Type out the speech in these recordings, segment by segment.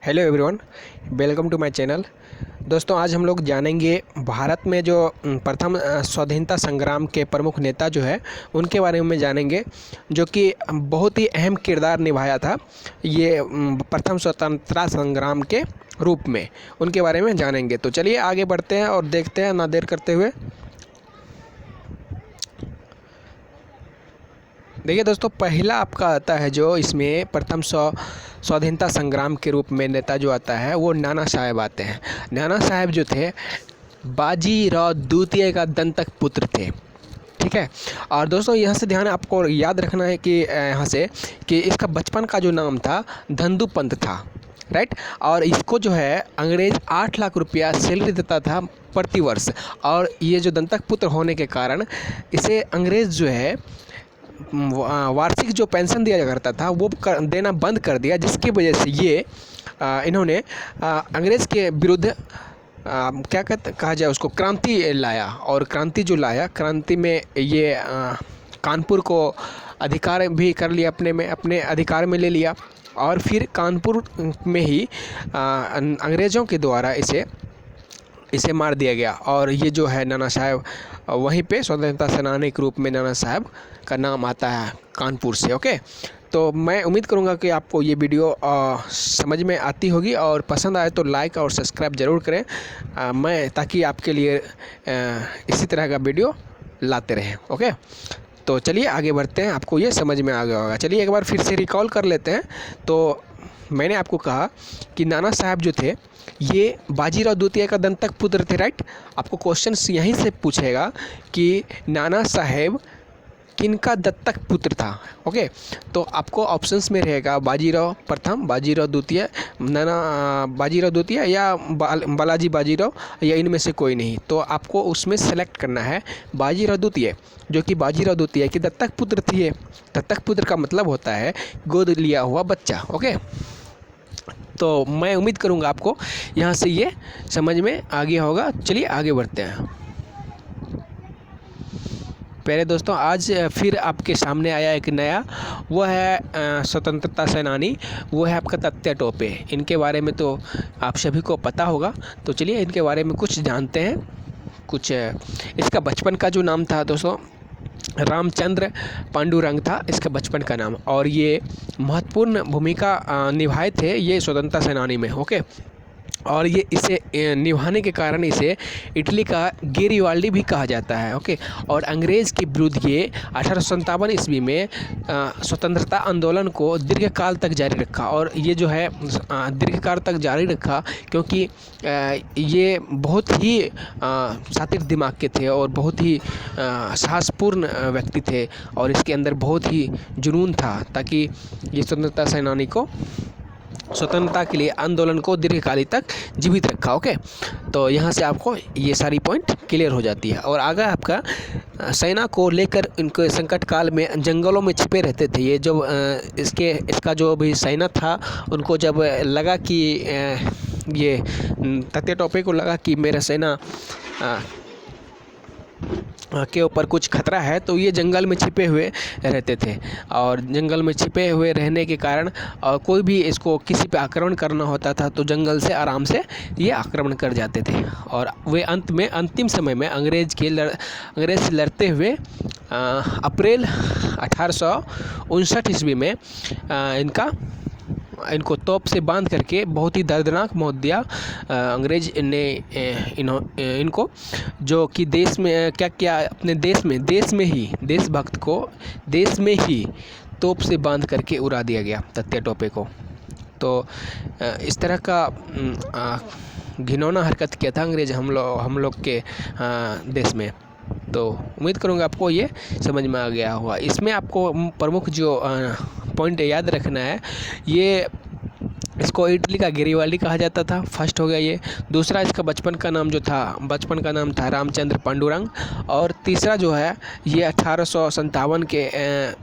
Hello everyone, welcome to my channel. दोस्तों, आज हम लोग जानेंगे भारत में जो प्रथम स्वाधीनता संग्राम के प्रमुख नेता जो है उनके बारे में जानेंगे, जो कि बहुत ही अहम किरदार निभाया था ये प्रथम स्वतंत्रता संग्राम के रूप में। उनके बारे में जानेंगे। तो चलिए आगे बढ़ते हैं और देखते हैं ना देर करते हुए। देखिए दोस्तों, पहला आपका आता है जो इसमें प्रथम स्वाधीनता संग्राम के रूप में नेता जो आता है वो नाना साहेब आते हैं। नाना साहेब जो थे बाजीराव द्वितीय का दंतक पुत्र थे। ठीक है। और दोस्तों यहाँ से ध्यान आपको याद रखना है कि यहाँ से कि इसका बचपन का जो नाम था धंधु पंत था, राइट। और इसको जो है अंग्रेज़ 8 लाख रुपया सैलरी देता था प्रति वर्ष। और ये जो दंतक पुत्र होने के कारण इसे अंग्रेज़ जो है वार्षिक जो पेंशन दिया करता था वो देना बंद कर दिया, जिसकी वजह से ये इन्होंने अंग्रेज़ के विरुद्ध क्या कहा जाए उसको क्रांति लाया। और क्रांति जो लाया, क्रांति में ये कानपुर को अधिकार भी कर लिया, अपने अधिकार में ले लिया। और फिर कानपुर में ही अंग्रेज़ों के द्वारा इसे मार दिया गया। और ये जो है नाना साहब वहीं पे स्वतंत्रता सेनानी के रूप में नाना साहब का नाम आता है कानपुर से। ओके, तो मैं उम्मीद करूंगा कि आपको ये वीडियो समझ में आती होगी, और पसंद आए तो लाइक और सब्सक्राइब ज़रूर करें मैं ताकि आपके लिए इसी तरह का वीडियो लाते रहें। ओके, तो चलिए आगे बढ़ते हैं। आपको ये समझ में आ गया होगा। चलिए एक बार फिर से रिकॉल कर लेते हैं। तो मैंने आपको कहा कि नाना साहब जो थे ये बाजीराव द्वितीय का दंतक पुत्र थे, राइट। आपको क्वेश्चन यहीं से पूछेगा कि नाना साहेब किनका दत्तक पुत्र था। ओके, तो आपको ऑप्शंस में रहेगा बाजीराव प्रथम, बाजीराव द्वितीय, बाजीराव द्वितीय या बालाजी बाजीराव, या इनमें से कोई नहीं। तो आपको उसमें सेलेक्ट करना है बाजीराव द्वितीय, जो कि बाजीराव द्वितीय की दत्तक पुत्र थी। दत्तक पुत्र का मतलब होता है गोद लिया हुआ बच्चा। ओके, तो मैं उम्मीद करूंगा आपको यहाँ से ये समझ में आ गया होगा। चलिए आगे बढ़ते हैं। पहले दोस्तों, आज फिर आपके सामने आया एक नया, वो है स्वतंत्रता सेनानी, वो है आपका तात्या टोपे। इनके बारे में तो आप सभी को पता होगा, तो चलिए इनके बारे में कुछ जानते हैं। कुछ इसका बचपन का जो नाम था दोस्तों रामचंद्र पांडुरंग था इसका बचपन का नाम। और ये महत्वपूर्ण भूमिका निभाए थे ये स्वतंत्रता सेनानी में। ओके, और ये इसे निभाने के कारण इसे इटली का गेरिवाल्डी भी कहा जाता है। ओके, और अंग्रेज़ के विरुद्ध ये 1857 ईस्वी में स्वतंत्रता आंदोलन को दीर्घकाल तक जारी रखा। और ये जो है दीर्घकाल तक जारी रखा क्योंकि ये बहुत ही शातिर दिमाग के थे और बहुत ही साहसपूर्ण व्यक्ति थे, और इसके अंदर बहुत ही जुनून था, ताकि ये स्वतंत्रता सेनानी को स्वतंत्रता के लिए आंदोलन को दीर्घकाल तक जीवित रखा। ओके, तो यहाँ से आपको ये सारी पॉइंट क्लियर हो जाती है। और आगे आपका सेना को लेकर इनको संकट काल में जंगलों में छिपे रहते थे। ये जो इसका जो भी सेना था, उनको जब लगा कि ये तात्या टोपे को लगा कि मेरा सेना के ऊपर कुछ खतरा है, तो ये जंगल में छिपे हुए रहते थे। और जंगल में छिपे हुए रहने के कारण कोई भी इसको किसी पे आक्रमण करना होता था तो जंगल से आराम से ये आक्रमण कर जाते थे। और वे अंतिम समय में अंग्रेज़ से लड़ते हुए अप्रैल 1859 ईस्वी में इनको तोप से बांध करके बहुत ही दर्दनाक मौत दिया अंग्रेज ने इनको, जो कि देश में क्या किया, अपने देश में ही देशभक्त को देश में ही तोप से बांध करके उड़ा दिया गया तात्या टोपे को। तो इस तरह का घिनौना हरकत किया था अंग्रेज हम लोग के देश में। तो उम्मीद करूँगा आपको ये समझ में आ गया होगा। इसमें आपको प्रमुख जो पॉइंट याद रखना है, ये इसको इटली का गेरिवाल्डी कहा जाता था, फर्स्ट हो गया ये। दूसरा, इसका बचपन का नाम था रामचंद्र पांडुरंग। और तीसरा जो है ये 1857 के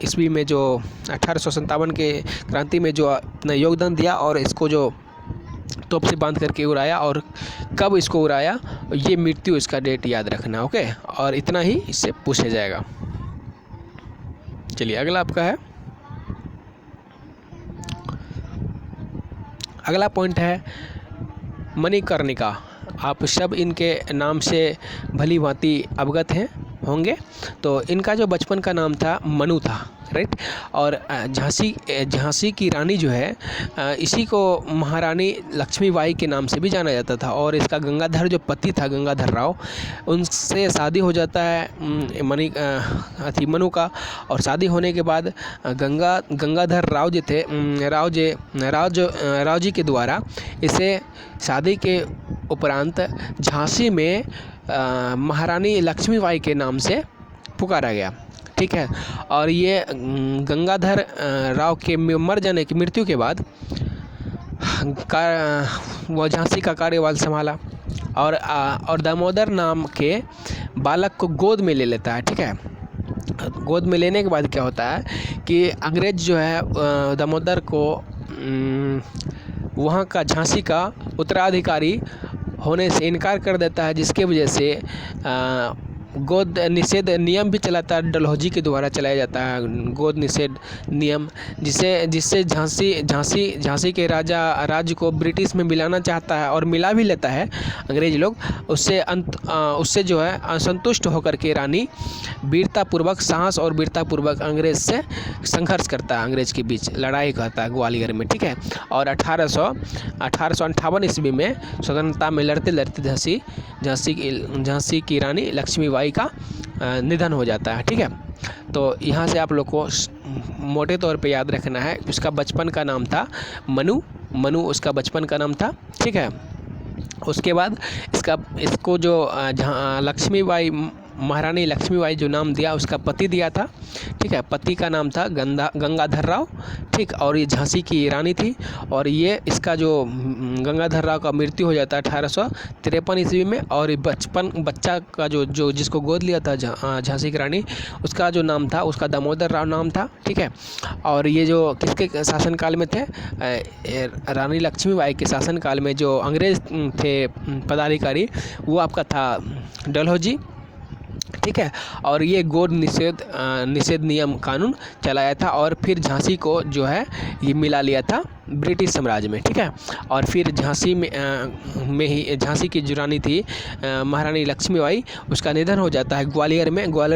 ईस्वी में, जो 1857 के क्रांति में जो अपना योगदान दिया, और इसको जो तोप से बांध करके उड़ाया, और कब इसको उड़ाया ये मृत्यु इसका डेट याद रखना। ओके, और इतना ही इससे पूछा जाएगा। चलिए अगला आपका है अगला पॉइंट है मणिकर्णिका। आप सब इनके नाम से भली भांति अवगत हैं होंगे। तो इनका जो बचपन का नाम था मनु था, राइट। और झांसी की रानी जो है इसी को महारानी लक्ष्मीबाई के नाम से भी जाना जाता था। और इसका गंगाधर जो पति था, गंगाधर राव, उनसे शादी हो जाता है मनु का। और शादी होने के बाद गंगाधर राव जो थे राव जी के द्वारा इसे शादी के उपरांत झांसी में महारानी लक्ष्मीबाई के नाम से पुकारा गया, ठीक है। और ये गंगाधर राव के मर जाने की मृत्यु के बाद वो झांसी का कार्यभार संभाला और दामोदर नाम के बालक को गोद में ले लेता है, ठीक है। गोद में लेने के बाद क्या होता है कि अंग्रेज जो है दामोदर को वहाँ का झांसी का उत्तराधिकारी होने से इनकार कर देता है, जिसके वजह से गोद निषेध नियम भी चलाता है, डलहौजी के द्वारा चलाया जाता है गोद निषेध नियम, जिससे झांसी के राज्य को ब्रिटिश में मिलाना चाहता है और मिला भी लेता है अंग्रेज लोग। उससे जो है असंतुष्ट होकर के रानी वीरतापूर्वक साहस और वीरतापूर्वक अंग्रेज से संघर्ष करता है, अंग्रेज के बीच लड़ाई करता है ग्वालियर में, ठीक है। और 1858 ईस्वी में स्वतंत्रता में लड़ते लड़ते झांसी की रानी लक्ष्मीबाई का निधन हो जाता है, ठीक है। तो यहाँ से आप लोग को मोटे तौर पे याद रखना है, उसका बचपन का नाम था मनु उसका बचपन का नाम था, ठीक है। उसके बाद इसको जो लक्ष्मीबाई महारानी लक्ष्मीबाई जो नाम दिया उसका पति दिया था, ठीक है। पति का नाम था गंगाधर राव, ठीक। और ये झांसी की रानी थी। और ये इसका जो गंगाधर राव का मृत्यु हो जाता है 1853 ईस्वी में। और ये बच्चा का जो जिसको गोद लिया था झांसी की रानी, उसका जो नाम था उसका दामोदर राव नाम था, ठीक है। और ये जो किसके शासनकाल में थे, रानी लक्ष्मीबाई के शासनकाल में जो अंग्रेज थे पदाधिकारी, वो आपका था डलहौजी, ठीक है। और ये गोद निषेध नियम कानून चलाया था। और फिर झांसी को जो है ये मिला लिया था ब्रिटिश साम्राज्य में, ठीक है। और फिर झांसी की जो रानी थी महारानी लक्ष्मीबाई, उसका निधन हो जाता है ग्वालियर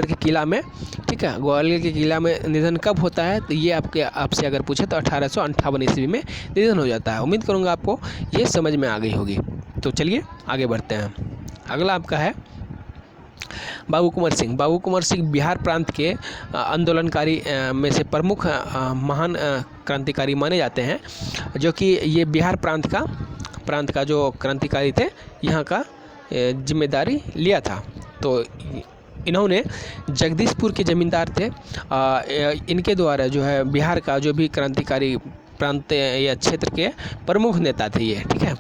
के किला में, ठीक है। ग्वालियर के किला में निधन कब होता है, तो ये आपसे अगर पूछे तो 1858 ईस्वी में निधन हो जाता है। उम्मीद करूँगा आपको ये समझ में आ गई होगी। तो चलिए आगे बढ़ते हैं। अगला आपका है बाबू कुंवर सिंह बिहार प्रांत के आंदोलनकारी में से प्रमुख महान क्रांतिकारी माने जाते हैं, जो कि ये बिहार प्रांत का जो क्रांतिकारी थे, यहाँ का जिम्मेदारी लिया था। तो इन्होंने जगदीशपुर के ज़मींदार थे, इनके द्वारा जो है बिहार का जो भी क्रांतिकारी प्रांत या क्षेत्र के प्रमुख नेता थे ये, ठीक है।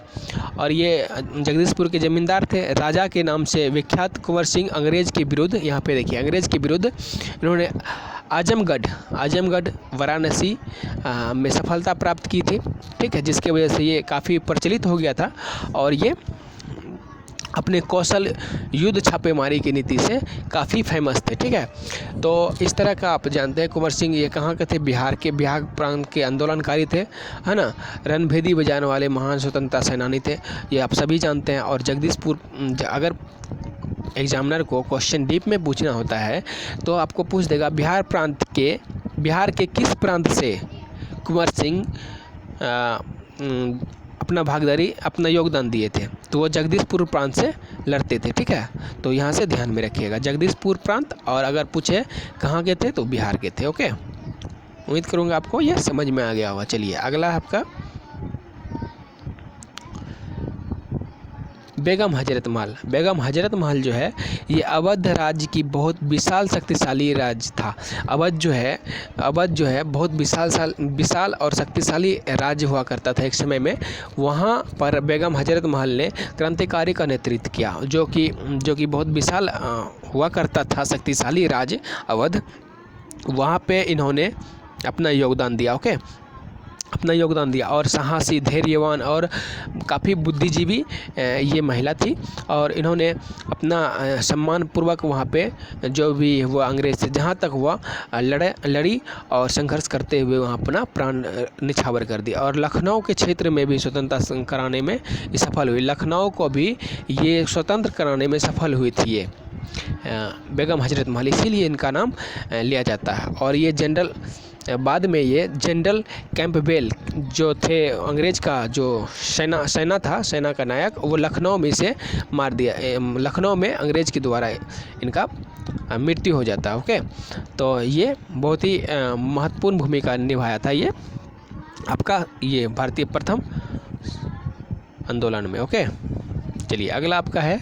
और ये जगदीशपुर के ज़मींदार थे। राजा के नाम से विख्यात कुंवर सिंह अंग्रेज़ के विरुद्ध, यहाँ पे देखिए, अंग्रेज़ के विरुद्ध इन्होंने आजमगढ़ वाराणसी में सफलता प्राप्त की थी, ठीक है। जिसके वजह से ये काफ़ी प्रचलित हो गया था। और ये अपने कौशल युद्ध छापेमारी की नीति से काफ़ी फेमस थे, ठीक है। तो इस तरह का आप जानते हैं कुंवर सिंह ये कहाँ के थे, बिहार प्रांत के आंदोलनकारी थे, है ना। रणभेदी बजाने वाले महान स्वतंत्रता सेनानी थे, ये आप सभी जानते हैं। और जगदीशपुर, अगर एग्जामिनर को क्वेश्चन डीप में पूछना होता है तो आपको पूछ देगा बिहार के किस प्रांत से कुंवर सिंह अपना योगदान दिए थे, तो वो जगदीशपुर प्रांत से लड़ते थे, ठीक है। तो यहाँ से ध्यान में रखिएगा, जगदीशपुर प्रांत। और अगर पूछे कहाँ के थे तो बिहार के थे, ओके। उम्मीद करूँगा आपको ये समझ में आ गया होगा। चलिए अगला आपका बेगम हजरत महल जो है ये अवध राज्य की बहुत विशाल शक्तिशाली राज्य था। अवध जो है बहुत विशाल और शक्तिशाली राज्य हुआ करता था एक समय में। वहाँ पर बेगम हजरत महल ने क्रांतिकारी का नेतृत्व किया, जो कि बहुत विशाल हुआ करता था, शक्तिशाली राज्य अवध। वहाँ पे इन्होंने अपना योगदान दिया, ओके। अपना योगदान दिया और साहसी, धैर्यवान और काफ़ी बुद्धिजीवी ये महिला थी। और इन्होंने अपना सम्मानपूर्वक वहाँ पे जो भी हुआ अंग्रेज़ से जहाँ तक हुआ लड़ी और संघर्ष करते हुए वहाँ अपना प्राण निछावर कर दिया। और लखनऊ के क्षेत्र में भी स्वतंत्रता कराने में ये सफल हुई। लखनऊ को भी ये स्वतंत्र कराने में सफल हुई थी ये बेगम हजरत महल, इसीलिए इनका नाम लिया जाता है। और ये जनरल बाद में ये जनरल कैंपबेल जो थे अंग्रेज़ का जो सेना था, सेना का नायक, वो लखनऊ में से मार दिया। लखनऊ में अंग्रेज़ के द्वारा इनका मृत्यु हो जाता है। ओके, तो ये बहुत ही महत्वपूर्ण भूमिका निभाया था ये आपका ये भारतीय प्रथम आंदोलन में। ओके, चलिए अगला आपका है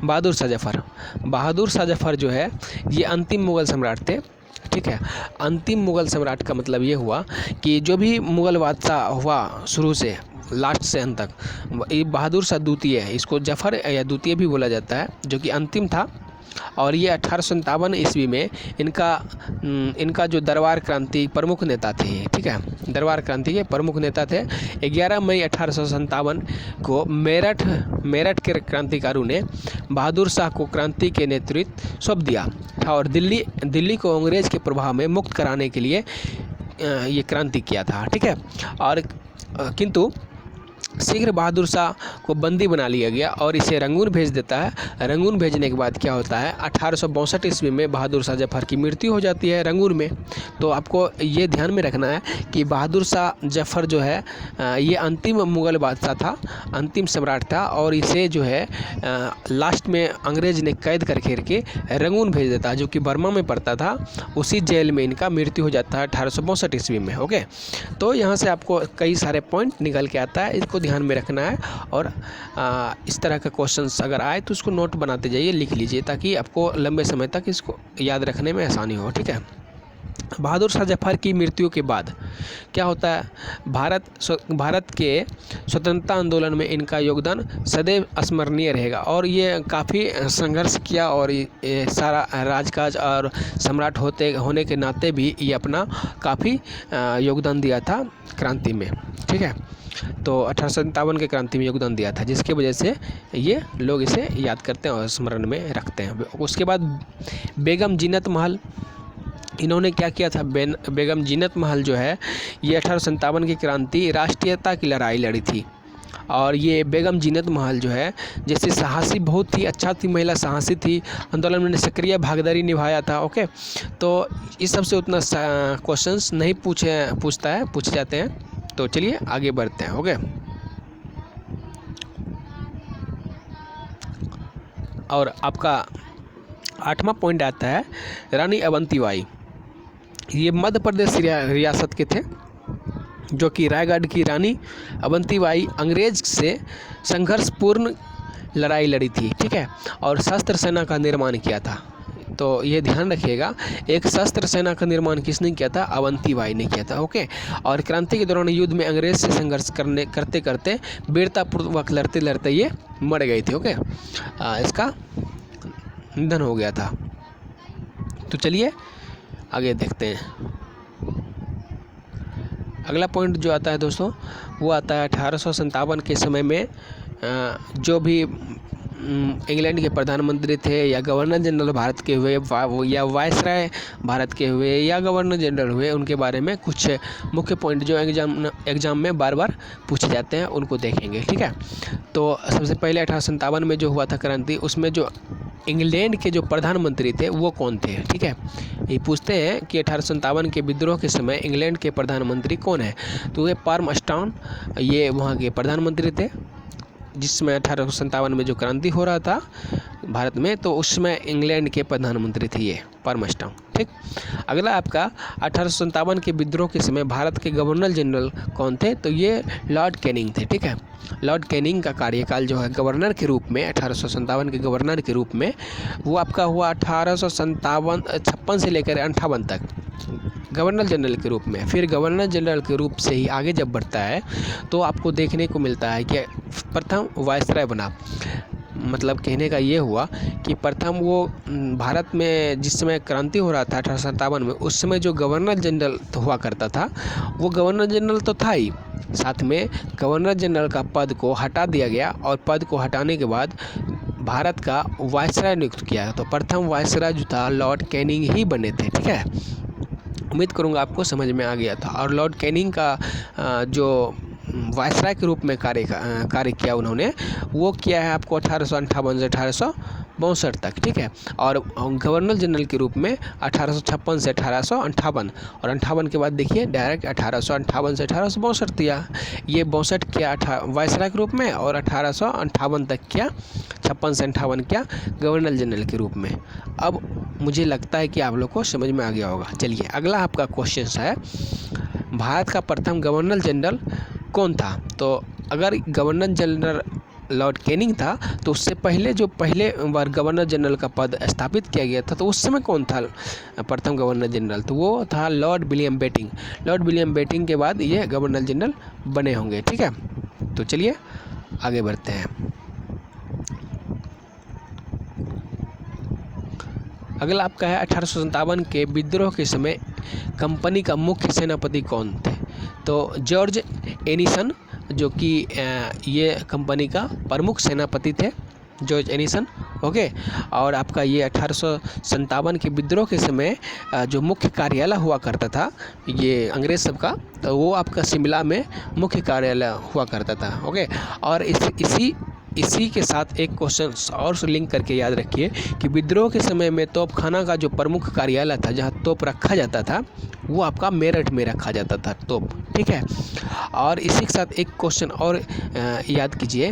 बहादुर शाह जफ़र। बहादुर शाह जफ़र जो है ये अंतिम मुग़ल सम्राट थे। ठीक है, अंतिम मुग़ल सम्राट का मतलब ये हुआ कि जो भी मुग़ल बादशाह हुआ शुरू से लास्ट से अंत तक, ये बहादुर शाह द्वितीय है, इसको जफ़र या द्वितीय भी बोला जाता है, जो कि अंतिम था। और ये 1857 ईस्वी में इनका जो दरबार क्रांति प्रमुख नेता थे। ठीक है, दरबार क्रांति के प्रमुख नेता थे। 11 मई 1857 को मेरठ के क्रांतिकारियों ने बहादुर शाह को क्रांति के नेतृत्व सौंप दिया था और दिल्ली को अंग्रेज़ के प्रभाव में मुक्त कराने के लिए ये क्रांति किया था। ठीक है, और किंतु शीघ्र बहादुर शाह को बंदी बना लिया गया और इसे रंगून भेज देता है। रंगून भेजने के बाद क्या होता है, 1862 ईस्वी में बहादुर शाह जफ़र की मृत्यु हो जाती है रंगून में। तो आपको ये ध्यान में रखना है कि बहादुर शाह जफ़र जो है ये अंतिम मुग़ल बादशाह था, अंतिम सम्राट था, और इसे जो है लास्ट में अंग्रेज़ ने कैद करके रंगून भेज देता है, जो कि बर्मा में पड़ता था। उसी जेल में इनका मृत्यु हो जाता है 1862 ईस्वी में। ओके, तो यहाँ से आपको कई सारे पॉइंट निकल के आता है, इसको ध्यान में रखना है। और इस तरह का क्वेश्चंस अगर आए तो उसको नोट बनाते जाइए, लिख लीजिए, ताकि आपको लंबे समय तक इसको याद रखने में आसानी हो। ठीक है, बहादुर शाह जफ़र की मृत्यु के बाद क्या होता है, भारत के स्वतंत्रता आंदोलन में इनका योगदान सदैव स्मरणीय रहेगा। और ये काफ़ी संघर्ष किया और ये सारा राजकाज और सम्राट होने के नाते भी ये अपना काफ़ी योगदान दिया था क्रांति में। ठीक है, तो 1857 के क्रांति में योगदान दिया था, जिसकी वजह से ये लोग इसे याद करते हैं और स्मरण में रखते हैं। उसके बाद बेगम जीनत महल, इन्होंने क्या किया था, बेगम जीनत महल जो है ये 1857 की क्रांति राष्ट्रीयता की लड़ाई लड़ी थी। और ये बेगम जीनत महल जो है जैसे साहसी बहुत ही अच्छा थी, महिला साहसी थी, आंदोलन में सक्रिय भागीदारी निभाया था। ओके, तो इस सबसे उतना क्वेश्चंस नहीं पूछे जाते हैं। तो चलिए आगे बढ़ते हैं। ओके, और आपका 8वां पॉइंट आता है रानी अवंतीबाई। ये मध्य प्रदेश रियासत के थे, जो कि रायगढ़ की रानी अवंतीबाई अंग्रेज से संघर्षपूर्ण लड़ाई लड़ी थी। ठीक है, और शस्त्र सेना का निर्माण किया था। तो ये ध्यान रखिएगा, एक शस्त्र सेना का निर्माण किसने किया था, अवंतीबाई ने किया था। ओके, और क्रांति के दौरान युद्ध में अंग्रेज से संघर्ष करते करते वीरतापूर्वक लड़ते ये मर गए थे। ओके, इसका निधन हो गया था। तो चलिए आगे देखते हैं। अगला पॉइंट जो आता है दोस्तों, वो आता है 1857 के समय में जो भी इंग्लैंड के प्रधानमंत्री थे या गवर्नर जनरल भारत के हुए या वायसराय भारत के हुए या गवर्नर जनरल हुए, उनके बारे में कुछ मुख्य पॉइंट जो एग्जाम में बार बार पूछे जाते हैं उनको देखेंगे। ठीक है, तो सबसे पहले 1857 में जो हुआ था क्रांति, उसमें जो इंग्लैंड के जो प्रधानमंत्री थे वो कौन थे। ठीक है, ये पूछते हैं कि 1857 के विद्रोह के समय इंग्लैंड के प्रधानमंत्री कौन है, तो ये पार्मस्टाउन ये वहाँ के प्रधानमंत्री थे, जिसमें 1857 में जो क्रांति हो रहा था भारत में, तो उसमें इंग्लैंड के प्रधानमंत्री थे ये पार्मस्टाउन। ठीक, अगला आपका 1857 के विद्रोह के समय भारत के गवर्नर जनरल कौन थे, तो ये लॉर्ड कैनिंग थे। ठीक है, लॉर्ड कैनिंग का कार्यकाल जो है गवर्नर के रूप में 1857 के गवर्नर के रूप में वो आपका हुआ 1856 से लेकर 58 तक गवर्नर जनरल के रूप में। फिर गवर्नर जनरल के रूप से ही आगे जब बढ़ता है तो आपको देखने को मिलता है कि प्रथम वायसराय बना। मतलब कहने का ये हुआ कि प्रथम वो भारत में जिस समय क्रांति हो रहा था 1857 में, उस समय जो गवर्नर जनरल हुआ करता था वो गवर्नर जनरल तो था ही, साथ में गवर्नर जनरल का पद को हटा दिया गया और पद को हटाने के बाद भारत का वायसराय नियुक्त किया। तो प्रथम वायसराय जो था लॉर्ड कैनिंग ही बने थे। ठीक है, उम्मीद करूँगा आपको समझ में आ गया था। और लॉर्ड कैनिंग का जो वायसराय के रूप में कार्य किया उन्होंने, वो किया है आपको 1858 से 1862 तक। ठीक है, और गवर्नर जनरल के रूप में 1856 से 1858, और 58 के बाद देखिए डायरेक्ट 1858 से 1862 दिया। ये 62 किया वायसराय के रूप में, और 1858 तक किया, 56 से 58 किया गवर्नर जनरल के रूप में। अब मुझे लगता है कि आप लोग को समझ में आ गया होगा। चलिए अगला आपका क्वेश्चन है, भारत का प्रथम गवर्नर जनरल कौन था? तो अगर गवर्नर जनरल लॉर्ड कैनिंग था, तो उससे पहले जो पहले बार गवर्नर जनरल का पद स्थापित किया गया था, तो उस समय कौन था प्रथम गवर्नर जनरल? तो वो था lord William Bentinck. Lord William Bentinck के बाद ये गवर्नर जनरल बने होंगे। ठीक है, तो चलिए आगे बढ़ते हैं। अगला आपका है 1857 के विद्रोह के समय कंपनी का मुख्य सेनापति कौन थे? तो जॉर्ज एनिसन, जो कि ये कंपनी का प्रमुख सेनापति थे, जॉर्ज एनिसन। ओके, और आपका ये 1857 के विद्रोह के समय जो मुख्य कार्यालय हुआ करता था ये अंग्रेज सब का, तो वो आपका शिमला में मुख्य कार्यालय हुआ करता था। ओके, और इसी के साथ एक क्वेश्चन और से लिंक करके याद रखिए कि विद्रोह के समय में तोपखाना का जो प्रमुख कार्यालय था, जहां तोप रखा जाता था, वो आपका मेरठ में रखा जाता था तोप। ठीक है, और इसी के साथ एक क्वेश्चन और याद कीजिए,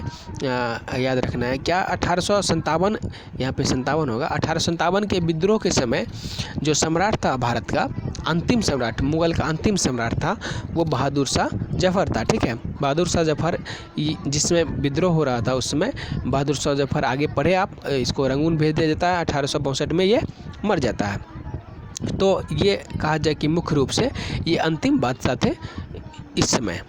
याद रखना है क्या 1857, यहाँ पे 57 होगा, 1857 के विद्रोह के समय जो सम्राट था भारत का, अंतिम सम्राट, मुगल का अंतिम सम्राट था, वो बहादुर शाह जफर था। ठीक है, बहादुर शाह जफर जिसमें विद्रोह हो रहा था उस समय बहादुर शाह जफर, आगे पढ़े आप, इसको रंगून भेज दिया जाता है, 1862 में ये मर जाता है। तो ये कहा जाए कि मुख्य रूप से ये अंतिम बादशाह थे इस समय।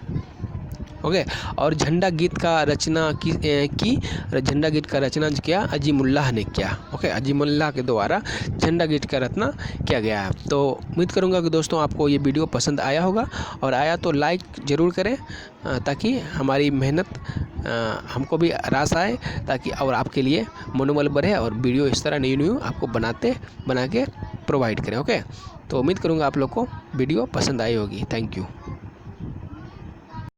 ओके, और झंडा गीत का रचना झंडा गीत का रचना किया अजीमुल्लाह ने किया। ओके, अजीमुल्लाह के द्वारा झंडा गीत का रचना किया गया है। तो उम्मीद करूंगा कि दोस्तों आपको ये वीडियो पसंद आया होगा, और आया तो लाइक ज़रूर करें ताकि हमारी मेहनत हमको भी रास आए, ताकि और आपके लिए मनोबल बढ़े और वीडियो इस तरह न्यू आपको बना के प्रोवाइड करें। ओके, तो उम्मीद करूँगा आप लोग को वीडियो पसंद आई होगी। Thank you.